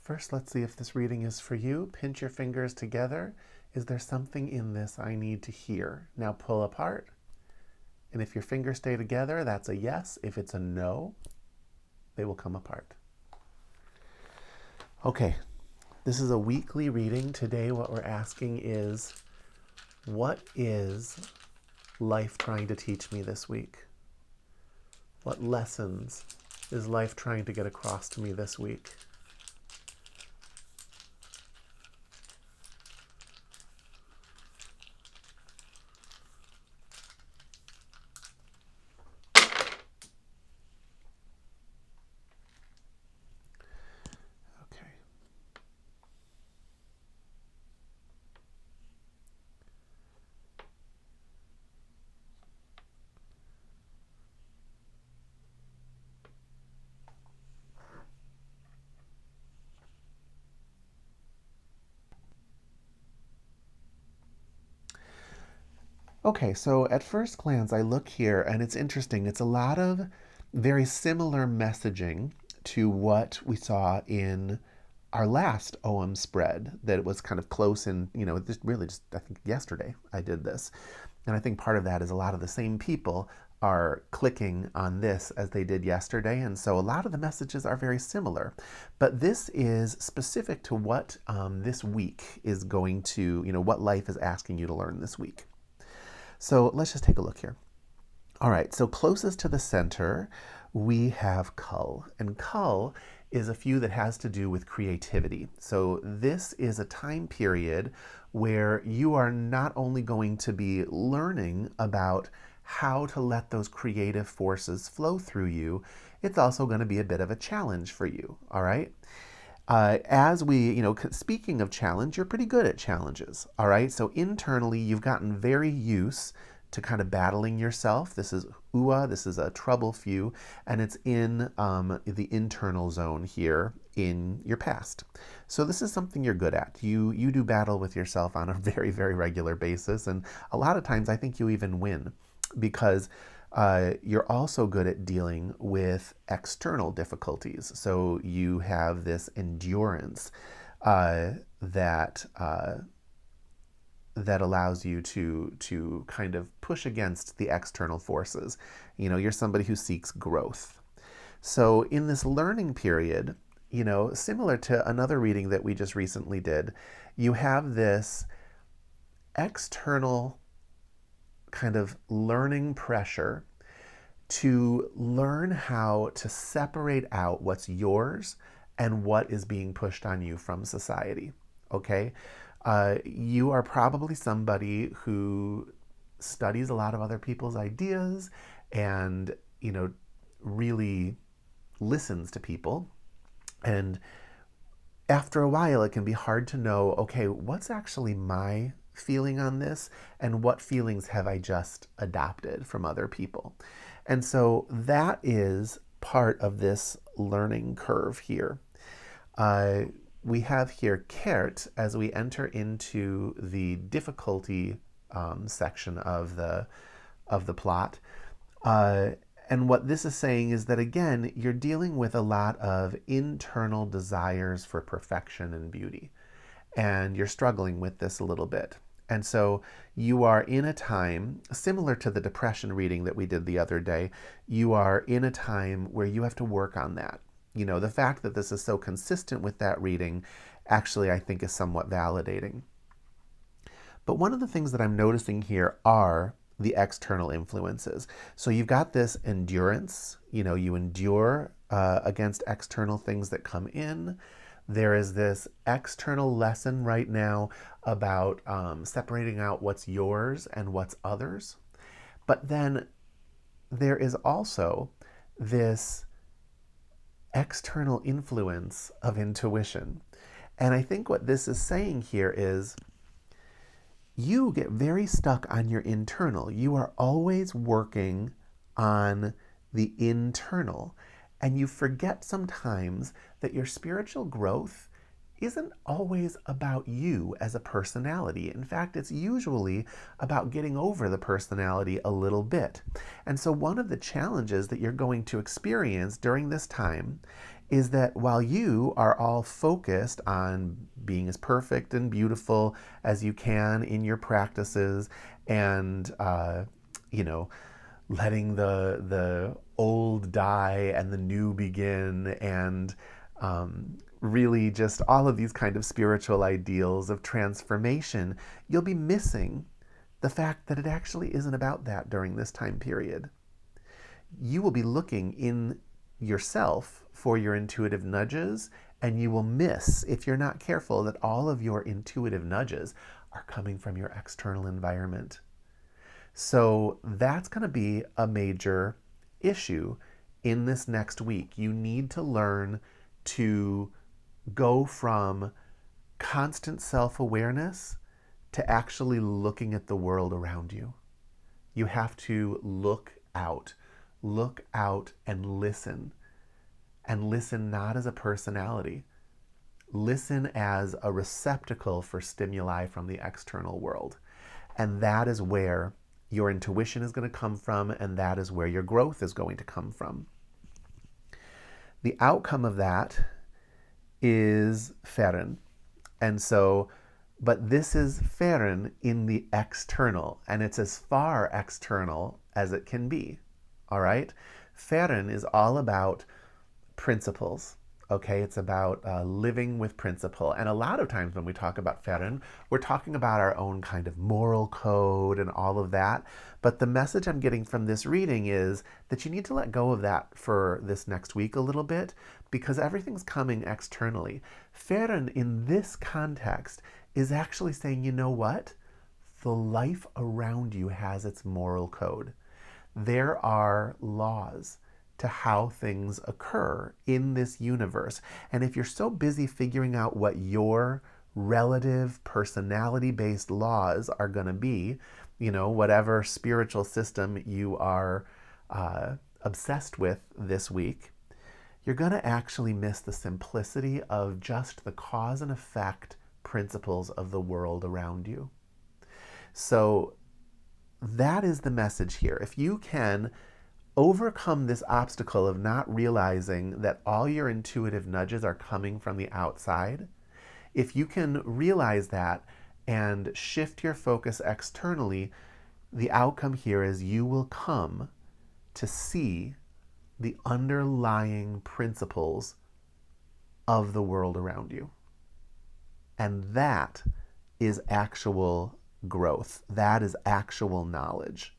First, let's see if this reading is for you. Pinch your fingers together. Is there something in this I need to hear? Now pull apart. And if your fingers stay together, that's a yes. If it's a no, they will come apart. Okay, this is a weekly reading. Today, what we're asking is, what is life trying to teach me this week? What lessons is life trying to get across to me this week? Okay. Okay, so at first glance, I look here and it's interesting. It's a lot of very similar messaging to what we saw in our last Ogham spread, that it was kind of close in, just really just, I think yesterday I did this. And I think part of that is a lot of the same people are clicking on this as they did yesterday. And so a lot of the messages are very similar. But this is specific to what this week is going to, what life is asking you to learn this week. So let's just take a look here. All right, so closest to the center, we have Cull. And Cull is a few that has to do with creativity. So this is a time period where you are not only going to be learning about how to let those creative forces flow through you, it's also going to be a bit of a challenge for you, all right? As we, speaking of challenge, you're pretty good at challenges, all right? So internally, you've gotten very used to kind of battling yourself. This is Ua, this is a trouble few, and it's in the internal zone here in your past. So this is something you're good at. You do battle with yourself on a very, very regular basis, and a lot of times I think you even win because you're also good at dealing with external difficulties. So you have this endurance that allows you to kind of push against the external forces. You're somebody who seeks growth. So in this learning period, similar to another reading that we just recently did, you have this external kind of learning pressure to learn how to separate out what's yours and what is being pushed on you from society, okay? You are probably somebody who studies a lot of other people's ideas and, really listens to people. And after a while, it can be hard to know, okay, what's actually my feeling on this and what feelings have I just adopted from other people? And so that is part of this learning curve here. We have here Kert as we enter into the difficulty section of the plot. And what this is saying is that, again, you're dealing with a lot of internal desires for perfection and beauty. And you're struggling with this a little bit. And so you are in a time, similar to the depression reading that we did the other day, you are in a time where you have to work on that. The fact that this is so consistent with that reading actually, I think, is somewhat validating. But one of the things that I'm noticing here are the external influences. So you've got this endurance, you endure against external things that come in. There is this external lesson right now about separating out what's yours and what's others. But then there is also this external influence of intuition. And I think what this is saying here is you get very stuck on your internal. You are always working on the internal. And you forget sometimes that your spiritual growth isn't always about you as a personality. In fact, it's usually about getting over the personality a little bit. And so one of the challenges that you're going to experience during this time is that while you are all focused on being as perfect and beautiful as you can in your practices and, you know, letting the old die and the new begin, and really just all of these kind of spiritual ideals of transformation, you'll be missing the fact that it actually isn't about that during this time period. You will be looking in yourself for your intuitive nudges, and you will miss, if you're not careful, that all of your intuitive nudges are coming from your external environment. So that's going to be a major issue in this next week. You need to learn to go from constant self-awareness to actually looking at the world around you. You have to look out and listen not as a personality. Listen as a receptacle for stimuli from the external world. And that is where your intuition is going to come from, and that is where your growth is going to come from. The outcome of that is Feren. And so, but this is Feren in the external, and it's as far external as it can be. All right? Feren is all about principles. Okay, it's about living with principle. And a lot of times when we talk about Feren, we're talking about our own kind of moral code and all of that. But the message I'm getting from this reading is that you need to let go of that for this next week a little bit, because everything's coming externally. Feren in this context is actually saying, you know what? The life around you has its moral code. There are laws to how things occur in this universe. And if you're so busy figuring out what your relative personality-based laws are going to be, you know, whatever spiritual system you are obsessed with this week, you're going to actually miss the simplicity of just the cause and effect principles of the world around you. So that is the message here. If you can overcome this obstacle of not realizing that all your intuitive nudges are coming from the outside, if you can realize that and shift your focus externally, the outcome here is you will come to see the underlying principles of the world around you. And that is actual growth. That is actual knowledge.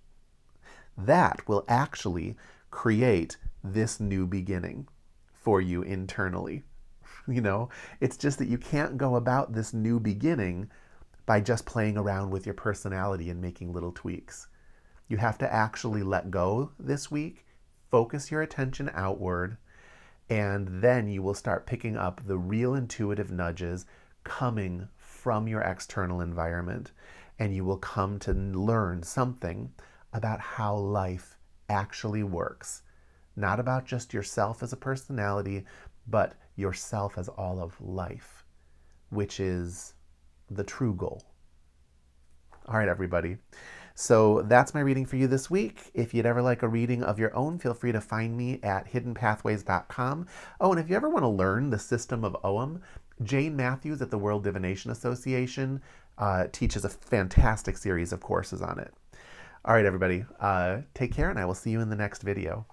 That will actually create this new beginning for you internally. You know, it's just that you can't go about this new beginning by just playing around with your personality and making little tweaks. You have to actually let go this week, focus your attention outward, and then you will start picking up the real intuitive nudges coming from your external environment, and you will come to learn something about how life actually works. Not about just yourself as a personality, but yourself as all of life, which is the true goal. All right, everybody. So that's my reading for you this week. If you'd ever like a reading of your own, feel free to find me at hiddenpathways.com. Oh, and if you ever want to learn the system of Ogham, Jane Matthews at the World Divination Association teaches a fantastic series of courses on it. All right, everybody, take care, and I will see you in the next video.